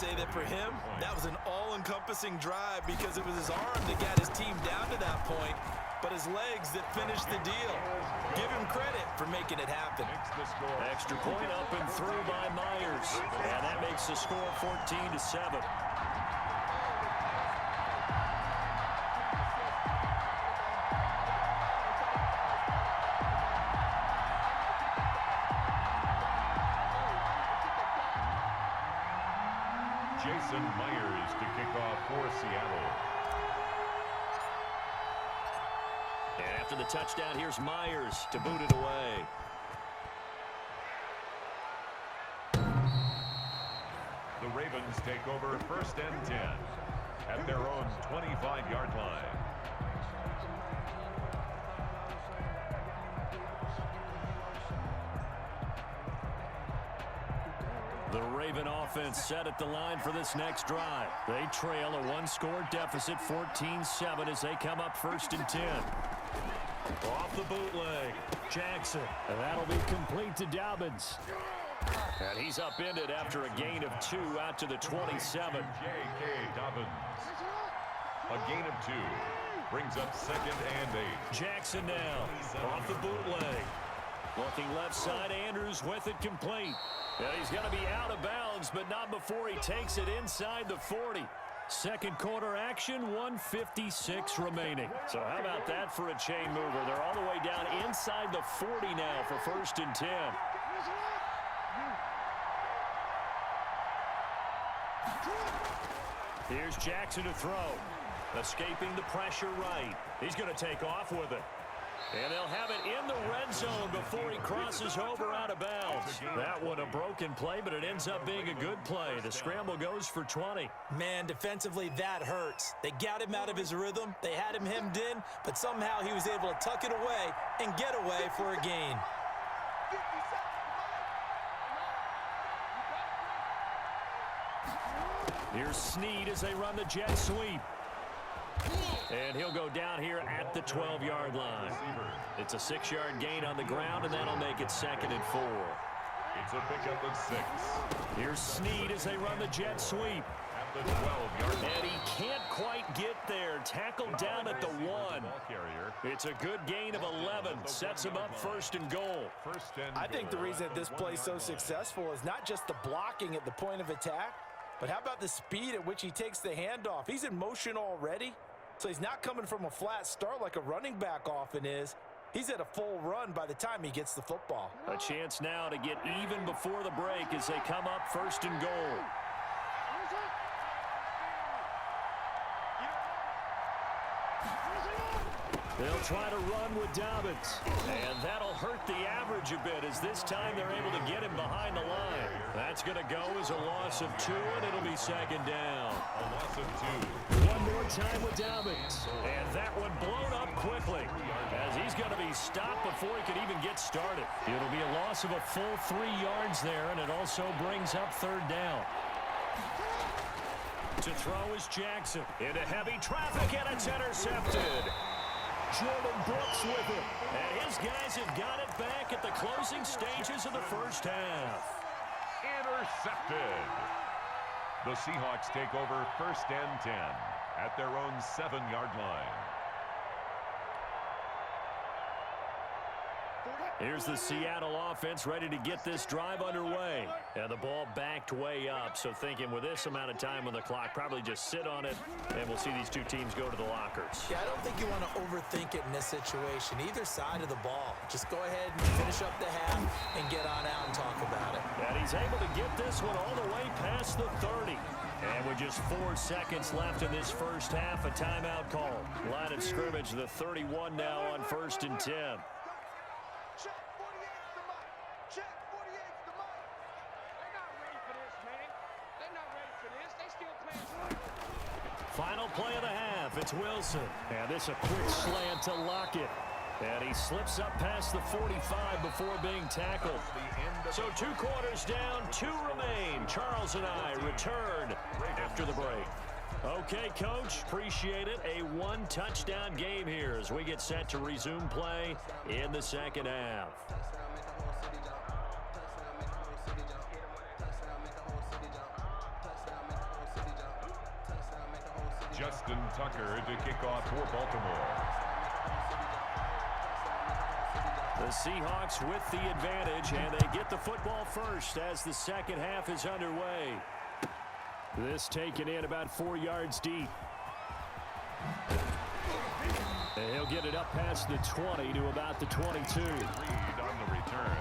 say that for him, that was an all-encompassing drive because it was his arm that got his team down to that point, but his legs that finished the deal. Give him credit for making it happen. Extra point up and through by Myers. And that makes the score 14-7. Jason Myers to kick off for Seattle. And after the touchdown, here's Myers to boot it away. The Ravens take over 1st and 10 at their own 25-yard line. The Raven offense set at the line for this next drive. They trail a one-score deficit, 14-7, as they come up 1st and 10. Off the bootleg, Jackson. And that'll be complete to Dobbins. And he's upended after a gain of 2 out to the 27. J.K. Dobbins. A gain of 2 brings up 2nd and 8. Jackson now off the bootleg. Looking left side, Andrews with it complete. And he's going to be out of bounds, but not before he takes it inside the 40. Second quarter action, 1:56 remaining. So how about that for a chain mover? They're all the way down inside the 40 now for 1st and 10. Here's Jackson to throw. Escaping the pressure right. He's going to take off with it. And they'll have it in the red zone before he crosses over out of bounds. That one a broken play, but it ends up being a good play. The scramble goes for 20. Man, defensively, that hurts. They got him out of his rhythm. They had him hemmed in, but somehow he was able to tuck it away and get away for a gain. Here's Snead as they run the jet sweep. And he'll go down here at the 12-yard line. It's a 6-yard gain on the ground, and that'll make it 2nd and 4. It's a pickup of 6. Here's Snead as they run the jet sweep. At the 12-yard line. And he can't quite get there. Tackled down at the 1. It's a good gain of 11. Sets him up 1st and goal. I think the reason that this play is so successful is not just the blocking at the point of attack, but how about the speed at which he takes the handoff? He's in motion already, so he's not coming from a flat start like a running back often is. He's at a full run by the time he gets the football. A chance now to get even before the break as they come up 1st and goal. They'll try to run with Dobbins. And that'll hurt the average a bit as this time they're able to get him behind the line. That's going to go as a loss of 2, and it'll be 2nd down. A loss of 2. One more time with Dobbins. And that one blown up quickly as he's going to be stopped before he can even get started. It'll be a loss of a full 3 yards there, and it also brings up 3rd down. To throw is Jackson. Into heavy traffic, and it's intercepted. Jordan Brooks with it. And his guys have got it back at the closing stages of the 1st half. Intercepted. The Seahawks take over 1st and 10 at their own 7-yard line. Here's the Seattle offense ready to get this drive underway. And the ball backed way up, so thinking with this amount of time on the clock, probably just sit on it, and we'll see these two teams go to the lockers. Yeah, I don't think you want to overthink it in this situation, either side of the ball. Just go ahead and finish up the half and get on out and talk about it. And he's able to get this one all the way past the 30. And with just 4 seconds left in this 1st half, a timeout call. Line of scrimmage, the 31 now on 1st and 10. Final play of the half, it's Wilson. And this a quick slant to Lockett. And he slips up past the 45 before being tackled. So 2 quarters down, 2 remain. Charles and I return after the break. Okay, Coach, appreciate it. A 1-touchdown game here as we get set to resume play in the 2nd half. Justin Tucker to kick off for Baltimore. The Seahawks with the advantage, and they get the football first as the second half is underway. This taken in about 4 yards deep. And he'll get it up past the 20 to about the 22. Reed on the return.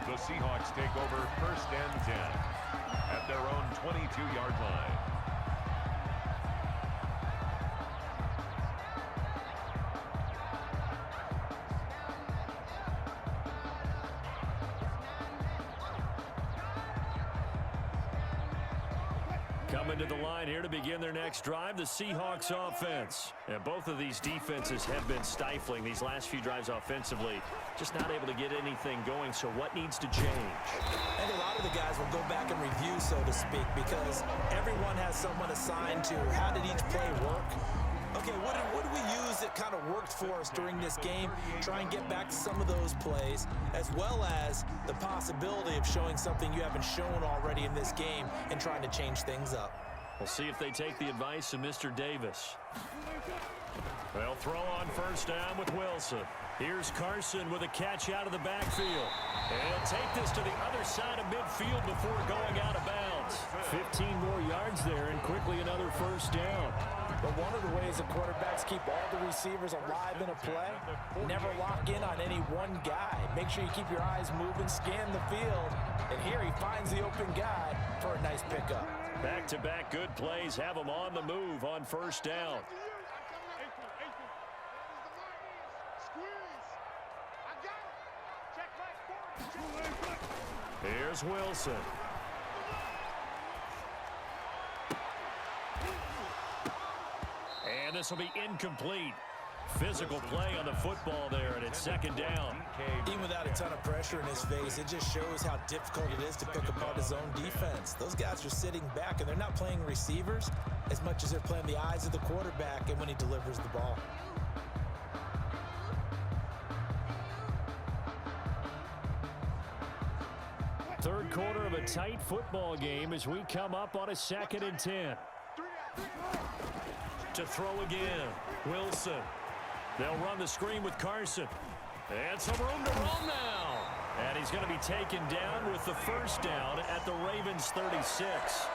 The Seahawks take over first and 10 at their own 22-yard line. Coming to the line here to begin their next drive, the Seahawks offense. And both of these defenses have been stifling these last few drives offensively. Just not able to get anything going, so what needs to change? I think a lot of the guys will go back and review, so to speak, because everyone has someone assigned to how did each play work. Okay, what did we use that kind of worked for us during this game? Try and get back to some of those plays, as well as the possibility of showing something you haven't shown already in this game and trying to change things up. We'll see if they take the advice of Mr. Davis. They'll throw on first down with Wilson. Here's Carson with a catch out of the backfield. And he'll take this to the other side of midfield before going out of bounds. 15 more yards there and quickly another first down. But one of the ways the quarterbacks keep all the receivers alive in a play, never lock in on any one guy. Make sure you keep your eyes moving, scan the field, and here he finds the open guy for a nice pickup. Back-to-back good plays have them on the move on first down. Here's Wilson. And this will be incomplete. Physical play on the football there, and it's second down. Even without a ton of pressure in his face, it just shows how difficult it is to pick apart his own defense. Those guys are sitting back, and they're not playing receivers as much as they're playing the eyes of the quarterback and when he delivers the ball. Third quarter of a tight football game as we come up on a 2nd and 10. To throw again, Wilson. They'll run the screen with Carson. And some room to run now. And he's going to be taken down with the first down at the Ravens 36.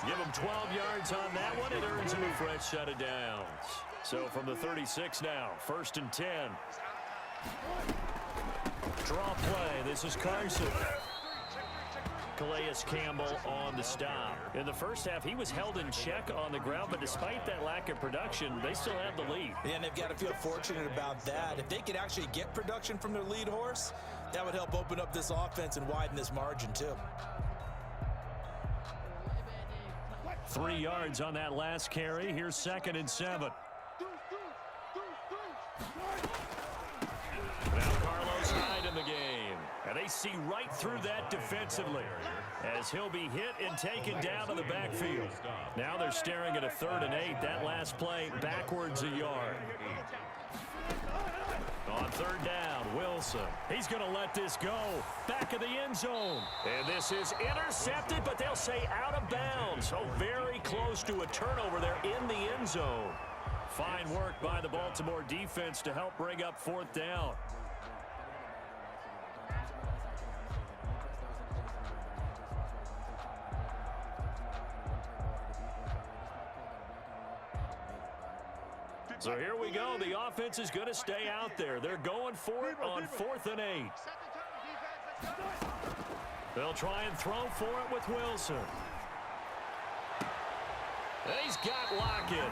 Give him 12 yards on that one. It earns him a fresh set of downs. So from the 36 now, 1st and 10. Draw play. This is Carson. Calais Campbell on the stop. In the first half, he was held in check on the ground, but despite that lack of production, they still have the lead. Yeah, and they've got to feel fortunate about that. If they could actually get production from their lead horse, that would help open up this offense and widen this margin, too. 3 yards on that last carry. Here's 2nd and 7. Now Carlos Hyde in the game. And they see right through that defensively as he'll be hit and taken down to the backfield. Now they're staring at a 3rd and 8. That last play backwards a yard. On 3rd down, Wilson. He's going to let this go. Back of the end zone. And this is intercepted, but they'll say out of bounds. So very close to a turnover there in the end zone. Fine work by the Baltimore defense to help bring up 4th down. So here we go. The offense is going to stay out there. They're going for it on 4th and 8. They'll try and throw for it with Wilson. And he's got Lockett.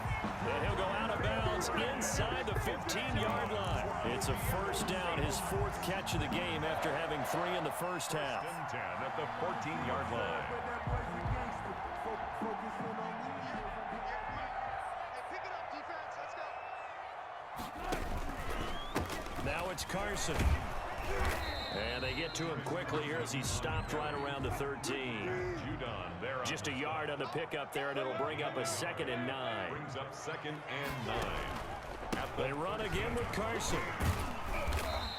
And he'll go out of bounds inside the 15-yard line. It's a first down, his 4th catch of the game after having 3 in the first half. 10 at the 14-yard line. Now it's Carson. And they get to him quickly here as he's stopped right around the 13. Just a yard on the pickup there, and it'll bring up a 2nd and 9. Brings up 2nd and 9. They run again with Carson.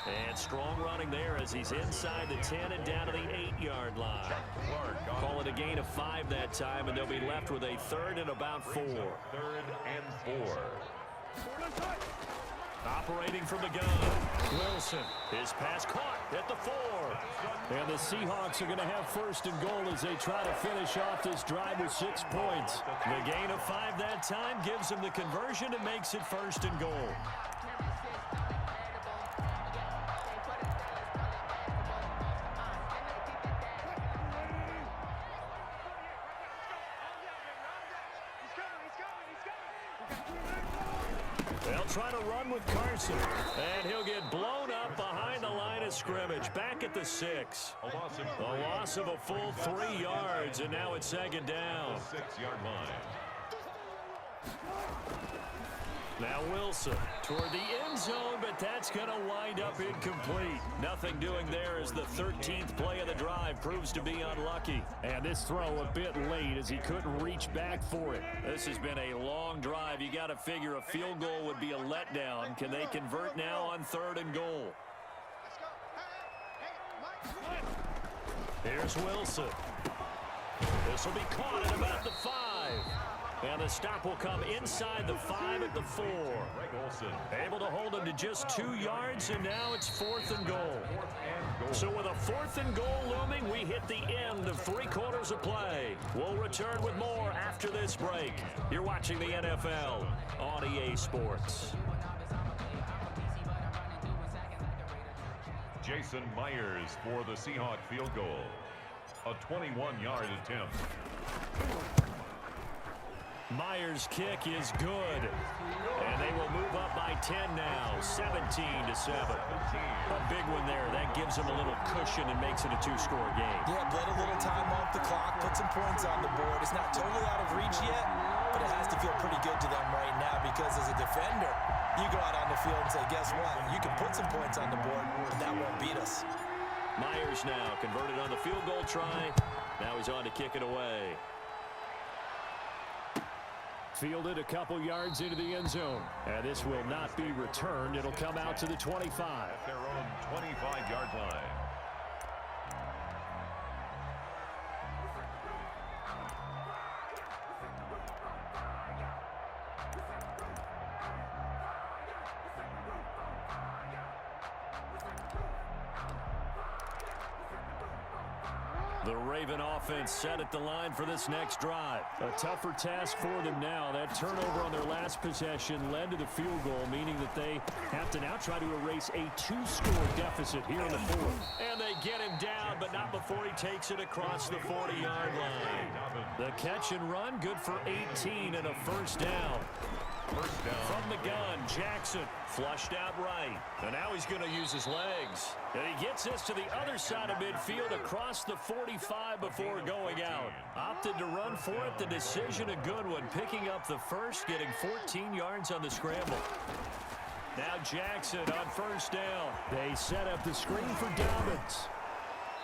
And strong running there as he's inside the 10 and down to the 8-yard line. Call it a gain of 5 that time, and they'll be left with a 3rd and about 4. 3rd and 4. Operating from the gun, Wilson. His pass caught at the 4. And the Seahawks are going to have 1st and goal as they try to finish off this drive with 6 points. The gain of 5 that time gives them the conversion and makes it 1st and goal. They'll try to run with Carson, and he'll get blown up behind the line of scrimmage, back at the 6. A loss of a full 3 yards, and now it's 2nd down. 6-yard line. Now Wilson toward the end zone, but that's going to wind up incomplete. Nothing doing there as the 13th play of the drive proves to be unlucky. And this throw a bit late as he couldn't reach back for it. This has been a long drive. You got to figure a field goal would be a letdown. Can they convert now on 3rd and goal? Here's Wilson. This will be caught at about the 5. And the stop will come inside the 5 at the 4. Able to hold him to just 2 yards, and now it's 4th and goal. So with a 4th and goal looming, we hit the end of 3 quarters of play. We'll return with more after this break. You're watching the NFL on EA Sports. Jason Myers for the Seahawk field goal. A 21-yard attempt. Myers' kick is good. And they will move up by 10 now, 17-7. A big one there. That gives them a little cushion and makes it a 2-score game. Yeah, bled a little time off the clock, put some points on the board. It's not totally out of reach yet, but it has to feel pretty good to them right now because as a defender, you go out on the field and say, guess what? You can put some points on the board, but that won't beat us. Myers now converted on the field goal try. Now he's on to kick it away. Fielded a couple yards into the end zone. And this will not be returned. It'll come out to the 25. At their own 25-yard line. The Raven offense set at the line for this next drive. A tougher task for them now. That turnover on their last possession led to the field goal, meaning that they have to now try to erase a 2-score deficit here in the 4th. And they get him down, but not before he takes it across the 40-yard line. The catch and run, good for 18 and a 1st down. From the gun, Jackson flushed out right. And now he's going to use his legs. And he gets this to the other side of midfield across the 45 before going out. Opted to run for it. The decision a good one. Picking up the 1st, getting 14 yards on the scramble. Now Jackson on 1st down. They set up the screen for Dobbins.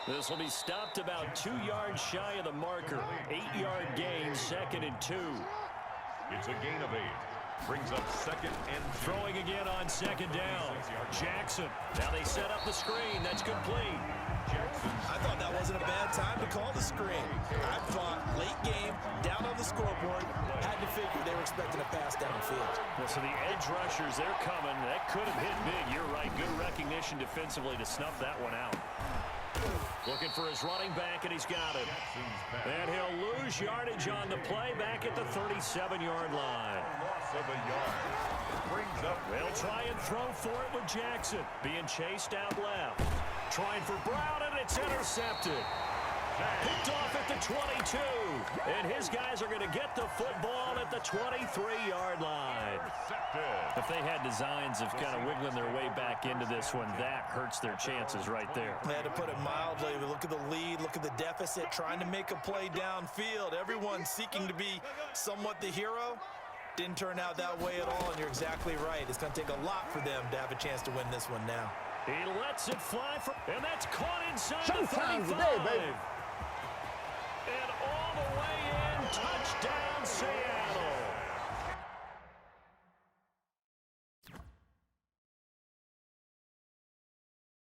This will be stopped about 2 yards shy of the marker. 8-yard gain, 2nd and 2. It's a gain of 8. Brings up 2nd and 2. Throwing again on 2nd down. Jackson. Now they set up the screen. That's complete. I thought that wasn't a bad time to call the screen. I thought late game, down on the scoreboard, had to figure they were expecting a pass downfield. Well, so the edge rushers, they're coming. That could have hit big. You're right. Good recognition defensively to snuff that one out. Looking for his running back, and he's got it. And he'll lose yardage on the play back at the 37-yard line. Loss of a yard. Brings up. They'll try and throw for it with Jackson. Being chased out left. Trying for Brown, and it's intercepted. Picked off at the 22. And his guys are going to get the football at the 23-yard line. If they had designs of kind of wiggling their way back into this one, that hurts their chances right there. They had to put it mildly. Look at the lead, look at the deficit, trying to make a play downfield. Everyone seeking to be somewhat the hero. Didn't turn out that way at all, and you're exactly right. It's going to take a lot for them to have a chance to win this one now. He lets it fly, and that's caught inside Showtime the 35. today, baby. And all the way in, touchdown Seattle.